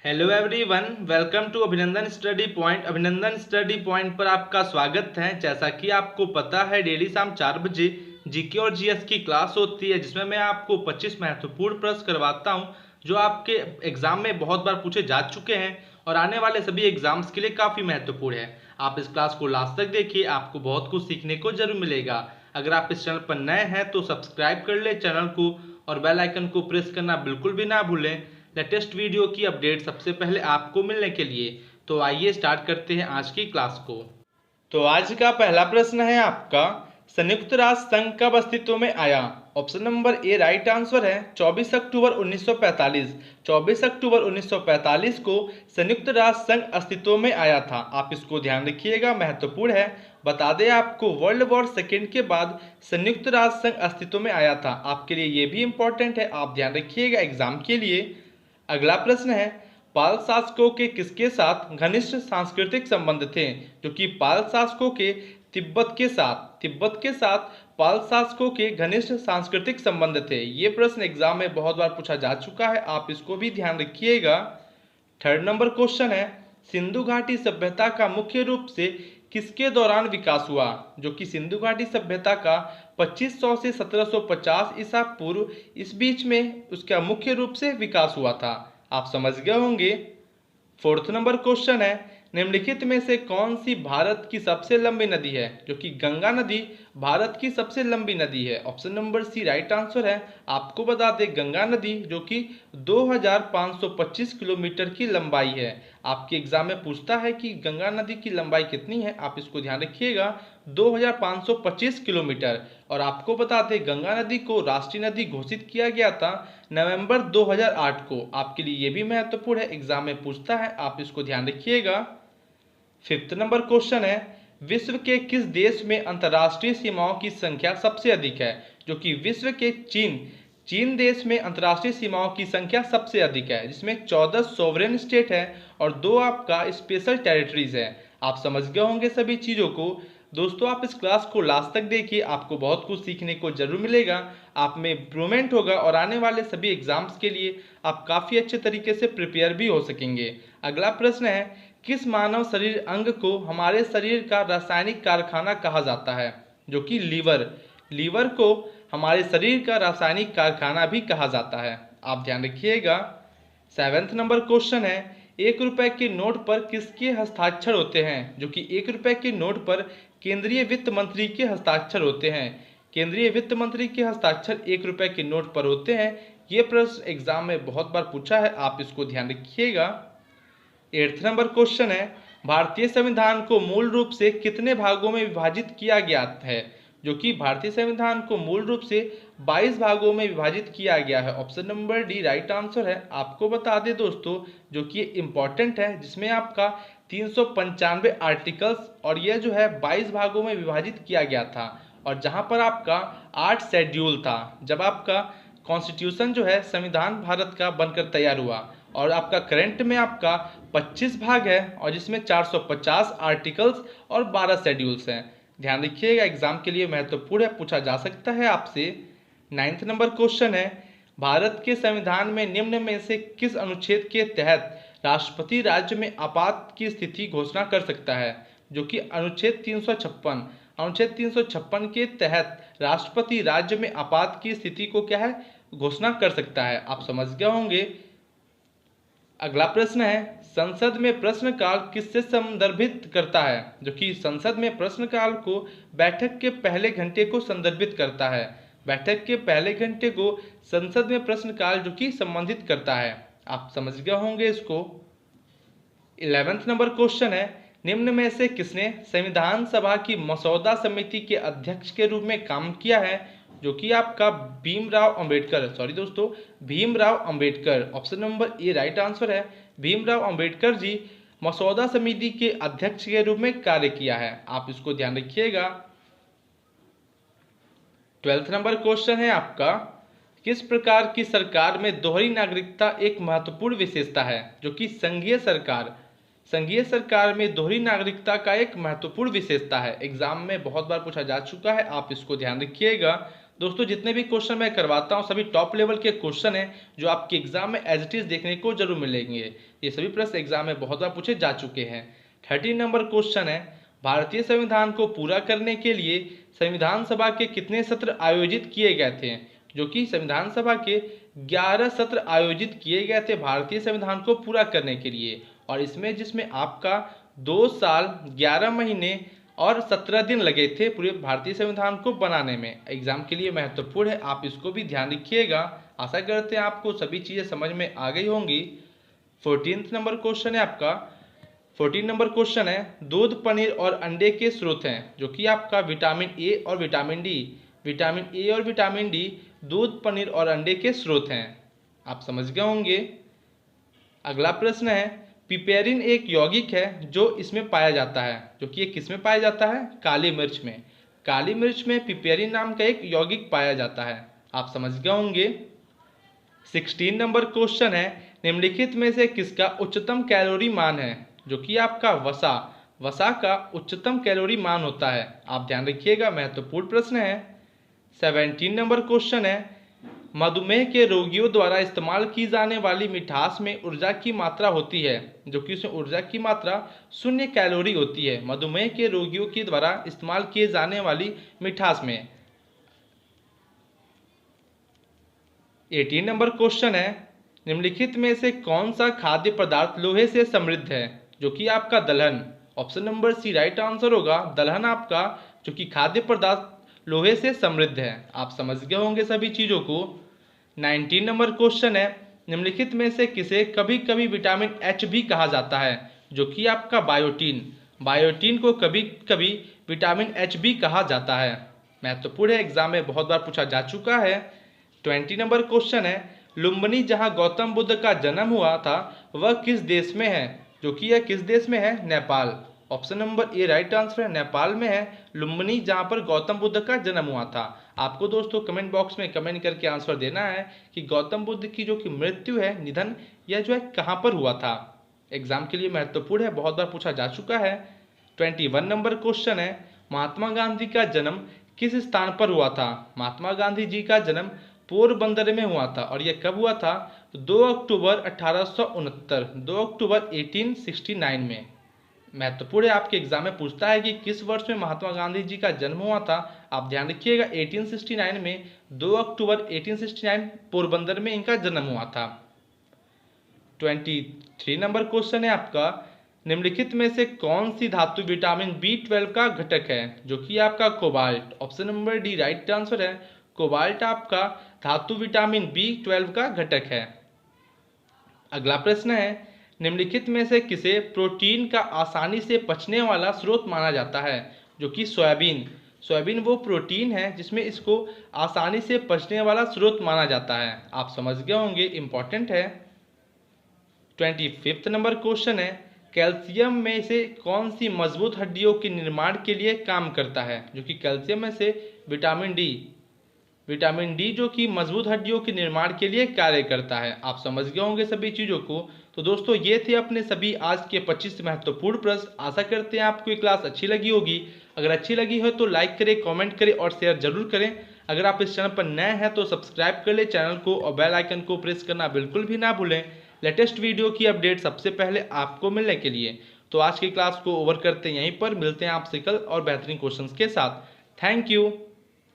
Hello everyone, welcome to अभिनंदन study point. अभिनंदन study point पर आपका स्वागत है। जैसा कि आपको पता है, डेली शाम 4 बजे जीके और जीएस की क्लास होती है, जिसमें मैं आपको 25 महत्वपूर्ण प्रश्न करवाता हूं जो आपके एग्जाम में बहुत बार पूछे जा चुके हैं और आने वाले सभी एग्जाम्स के लिए काफ़ी महत्वपूर्ण है। आप इस क्लास को लास्ट तक देखिए, आपको बहुत कुछ सीखने को जरूर मिलेगा। अगर आप इस चैनल पर नए हैं तो सब्सक्राइब कर ले चैनल को और बेल आइकन को प्रेस करना बिल्कुल भी ना भूलें लेटेस्ट वीडियो की अपडेट सबसे पहले आपको मिलने के लिए। तो आइए स्टार्ट करते हैं आज की क्लास को। तो आज का पहला प्रश्न है आपका, संयुक्त राष्ट्र संघ कब अस्तित्व में आया? Option number A right answer है 24 अक्टूबर 1945। 24 अक्टूबर 1945 को संयुक्त राष्ट्र संघ अस्तित्व में आया था। आप इसको ध्यान रखिएगा, महत्वपूर्ण है। बता दें आपको, वर्ल्ड वॉर सेकेंड के बाद संयुक्त राष्ट्र संघ अस्तित्व में आया था। आपके लिए ये भी इंपॉर्टेंट है, आप ध्यान रखिएगा एग्जाम के लिए। अगला प्रश्न है, पाल शासकों के किसके साथ घनिष्ठ सांस्कृतिक संबंध थे? जो कि पाल शासकों के तिब्बत के साथ पाल शासकों के घनिष्ठ सांस्कृतिक संबंध थे। ये प्रश्न एग्जाम में बहुत बार पूछा जा चुका है, आप इसको भी ध्यान रखिएगा। थर्ड नंबर क्वेश्चन है, सिंधु घाटी सभ्यता का मुख्य रूप से किसके दौरान विकास हुआ? जो कि सिंधु घाटी सभ्यता का 2500 से 1750 ईसा पूर्व, इस बीच में उसका मुख्य रूप से विकास हुआ था। आप समझ गए होंगे। फोर्थ नंबर क्वेश्चन है, निम्नलिखित में से कौन सी भारत की सबसे लंबी नदी है? जो कि गंगा नदी भारत की सबसे लंबी नदी है। Option number C right answer है। आपको बता दें, गंगा नदी जो कि 2525 किलोमीटर की लंबाई है। आपके एग्जाम में पूछता है कि गंगा नदी की लंबाई कितनी है, आप इसको ध्यान रखिएगा, 2525 किलोमीटर। और आपको बता दें, गंगा नदी को राष्ट्रीय नदी घोषित किया गया था नवंबर 2008 को। आपके लिए ये भी महत्वपूर्ण है, एग्जाम में पूछता है, आप इसको ध्यान रखिएगा। फिफ्थ नंबर क्वेश्चन है, विश्व के किस देश में अंतर्राष्ट्रीय सीमाओं की संख्या सबसे अधिक है? जो कि विश्व के चीन देश में अंतर्राष्ट्रीय सीमाओं की संख्या सबसे अधिक है, जिसमें 14 सोवरेन स्टेट है और 2 आपका स्पेशल टेरिटरीज है। आप समझ गए होंगे सभी चीज़ों को। दोस्तों, आप इस क्लास को लास्ट तक देखिए, आपको बहुत कुछ सीखने को जरूर मिलेगा, आप में इम्प्रूवमेंट होगा और आने वाले सभी एग्जाम्स के लिए आप काफ़ी अच्छे तरीके से प्रिपेयर भी हो सकेंगे। अगला प्रश्न है, किस मानव शरीर अंग को हमारे शरीर का रासायनिक कारखाना कहा जाता है? जो कि लीवर को हमारे शरीर का रासायनिक कारखाना भी कहा जाता है। आप ध्यान रखिएगा। सेवेंथ नंबर क्वेश्चन है, 1 रुपए के नोट पर किसके हस्ताक्षर होते हैं? जो कि 1 रुपए के नोट पर केंद्रीय वित्त मंत्री के हस्ताक्षर होते हैं। केंद्रीय वित्त मंत्री के हस्ताक्षर 1 रुपए के नोट पर होते हैं। ये प्रश्न एग्जाम में बहुत बार पूछा है, आप इसको ध्यान रखिएगा। 8th नंबर क्वेश्चन है, भारतीय संविधान को मूल रूप से कितने भागों में विभाजित किया गया है? जो कि भारतीय संविधान को मूल रूप से 22 भागों में विभाजित किया गया है। Option number D right answer है। आपको बता दें दोस्तों, जो कि इंपॉर्टेंट है, जिसमें आपका 395 आर्टिकल्स और यह जो है 22 भागों में विभाजित किया गया था। और जहां पर आपका 8 शेड्यूल था, जब आपका कॉन्स्टिट्यूशन जो है संविधान भारत का बनकर तैयार हुआ। और आपका करंट में आपका 25 भाग है और जिसमें 450 आर्टिकल्स और 12 शेड्यूल्स हैं। ध्यान रखिएगा, एग्जाम के लिए महत्वपूर्ण है, पूछा जा सकता है आपसे। 9th नंबर क्वेश्चन है, भारत के संविधान में निम्न में से किस अनुच्छेद के तहत राष्ट्रपति राज्य में आपात की स्थिति घोषणा कर सकता है? जो कि अनुच्छेद 356। अनुच्छेद 356 के तहत राष्ट्रपति राज्य में आपात की स्थिति को क्या है, घोषणा कर सकता है। आप समझ गए होंगे। अगला प्रश्न है, संसद में प्रश्नकाल किससे संदर्भित करता है? जो कि संसद में प्रश्नकाल को बैठक के पहले घंटे को संदर्भित करता है। बैठक के पहले घंटे को संसद में प्रश्नकाल जो कि संबंधित करता है। आप समझ गए होंगे इसको। 11th नंबर क्वेश्चन है, निम्न में से किसने संविधान सभा की मसौदा समिति के अध्यक्ष के रूप में काम किया है? जो कि आपका Bhimrao Ambedkar. Option number A right answer है। भीमराव अंबेडकर जी मसौदा समिति के अध्यक्ष के रूप में कार्य किया है। आप इसको ध्यान रखिएगा। 12th नंबर क्वेश्चन है आपका, किस प्रकार की सरकार में दोहरी नागरिकता एक महत्वपूर्ण विशेषता है? जो कि संघीय सरकार में दोहरी नागरिकता का एक महत्वपूर्ण विशेषता है। एग्जाम में बहुत बार पूछा जा चुका है, आप इसको ध्यान रखिएगा। दोस्तों जितने भी क्वेश्चन मैं करवाता हूँ सभी टॉप लेवल के क्वेश्चन हैं जो आपके एग्जाम में एज इट इज देखने को जरूर मिलेंगे। ये सभी प्रश्न एग्जाम में बहुत बार पूछे जा चुके हैं। 13 नंबर क्वेश्चन है, भारतीय संविधान को पूरा करने के लिए संविधान सभा के कितने सत्र आयोजित किए गए थे? जो कि संविधान सभा के 11 सत्र आयोजित किए गए थे भारतीय संविधान को पूरा करने के लिए, और इसमें जिसमें आपका 2 साल 11 महीने और 17 दिन लगे थे पूरे भारतीय संविधान को बनाने में। एग्जाम के लिए महत्वपूर्ण है, आप इसको भी ध्यान रखिएगा। आशा करते हैं आपको सभी चीज़ें समझ में आ गई होंगी। 14 नंबर क्वेश्चन है आपका, 14 नंबर क्वेश्चन है, दूध, पनीर और अंडे के स्रोत हैं? जो कि आपका विटामिन ए और विटामिन डी, विटामिन ए और विटामिन डी दूध, पनीर और अंडे के स्रोत हैं। आप समझ गए होंगे। अगला प्रश्न है, पिपेरिन एक यौगिक है जो इसमें पाया जाता है। जो कि ये किस में पाया जाता है? काली मिर्च में। काली मिर्च में पिपेरिन नाम का एक यौगिक पाया जाता है। आप समझ गए होंगे। 16 नंबर क्वेश्चन है, निम्नलिखित में से किसका उच्चतम कैलोरी मान है? जो कि आपका वसा, वसा का उच्चतम कैलोरी मान होता है। आप ध्यान रखिएगा, महत्वपूर्ण प्रश्न है। 17 नंबर क्वेश्चन है, मधुमेह के रोगियों द्वारा इस्तेमाल की जाने वाली मिठास में ऊर्जा की मात्रा होती है। जो कि उसमें ऊर्जा की मात्रा 0 कैलोरी होती है मधुमेह के रोगियों के द्वारा इस्तेमाल किए जाने वाली मिठास में। 18 नंबर क्वेश्चन है, निम्नलिखित में से कौन सा खाद्य पदार्थ लोहे से समृद्ध है? जो कि आपका दलहन। Option number C right answer होगा, दलहन आपका जो कि खाद्य पदार्थ लोहे से समृद्ध है। आप समझ गए होंगे सभी चीज़ों को। 19 नंबर क्वेश्चन है, निम्नलिखित में से किसे कभी कभी विटामिन एच भी कहा जाता है? जो कि आपका बायोटीन, बायोटीन को कभी कभी विटामिन एच भी कहा जाता है। महत्वपूर्ण है, एग्जाम में बहुत बार पूछा जा चुका है। 20 नंबर क्वेश्चन है, लुम्बिनी जहां गौतम बुद्ध का जन्म हुआ था वह किस देश में है? जो कि यह किस देश में है? Nepal. Option number A right answer है, नेपाल में है लुम्बिनी जहां पर गौतम बुद्ध का जन्म हुआ था। आपको दोस्तों कमेंट बॉक्स में कमेंट करके आंसर देना है कि गौतम बुद्ध की जो कि मृत्यु है, निधन, यह जो है कहां पर हुआ था। एग्जाम के लिए महत्वपूर्ण है, बहुत बार पूछा जा चुका है। 21 नंबर क्वेश्चन है, महात्मा गांधी का जन्म किस स्थान पर हुआ था? महात्मा गांधी जी का जन्म पोरबंदर में हुआ था, और यह कब हुआ था? 2 अक्टूबर 1869, 2 अक्टूबर 1869 में। महत्वपूर्ण है, आपके एग्जाम में पूछता है कि किस वर्ष में महात्मा गांधी जी का जन्म हुआ था। आप ध्यान रखिएगा, 1869 में, 2 अक्टूबर 1869 पोरबंदर में इनका जन्म हुआ था। 23 नंबर क्वेश्चन है आपका, निम्नलिखित में से कौन सी धातु विटामिन B12 का घटक है? जो कि आपका cobalt. Option number D right answer है, कोबाल्ट आपका धातु विटामिन B12 का घटक है। अगला प्रश्न है, निम्नलिखित में से किसे प्रोटीन का आसानी से पचने वाला स्रोत माना जाता है? जो कि सोयाबीन। सोयाबीन वो प्रोटीन है जिसमें इसको आसानी से पचने वाला स्रोत माना जाता है। आप समझ गए होंगे, इंपॉर्टेंट है। 25 नंबर क्वेश्चन है, कैल्शियम में से कौन सी मजबूत हड्डियों के निर्माण के लिए काम करता है? जो कि कैल्शियम में से विटामिन डी, विटामिन डी जो कि मजबूत हड्डियों के निर्माण के लिए कार्य करता है। आप समझ गए होंगे सभी चीज़ों को। तो दोस्तों ये थे अपने सभी आज के 25 महत्वपूर्ण प्रश्न। आशा करते हैं आपको ये क्लास अच्छी लगी होगी। अगर अच्छी लगी हो तो लाइक करें, कमेंट करें और शेयर जरूर करें। अगर आप इस चैनल पर नए हैं तो सब्सक्राइब कर ले चैनल को और बेल आइकन को प्रेस करना बिल्कुल भी ना भूलें लेटेस्ट वीडियो की अपडेट सबसे पहले आपको मिलने के लिए। तो आज की क्लास को ओवर करते हैं यहीं पर, मिलते हैं आपसे कल और बेहतरीन क्वेश्चंस के साथ। Thank you.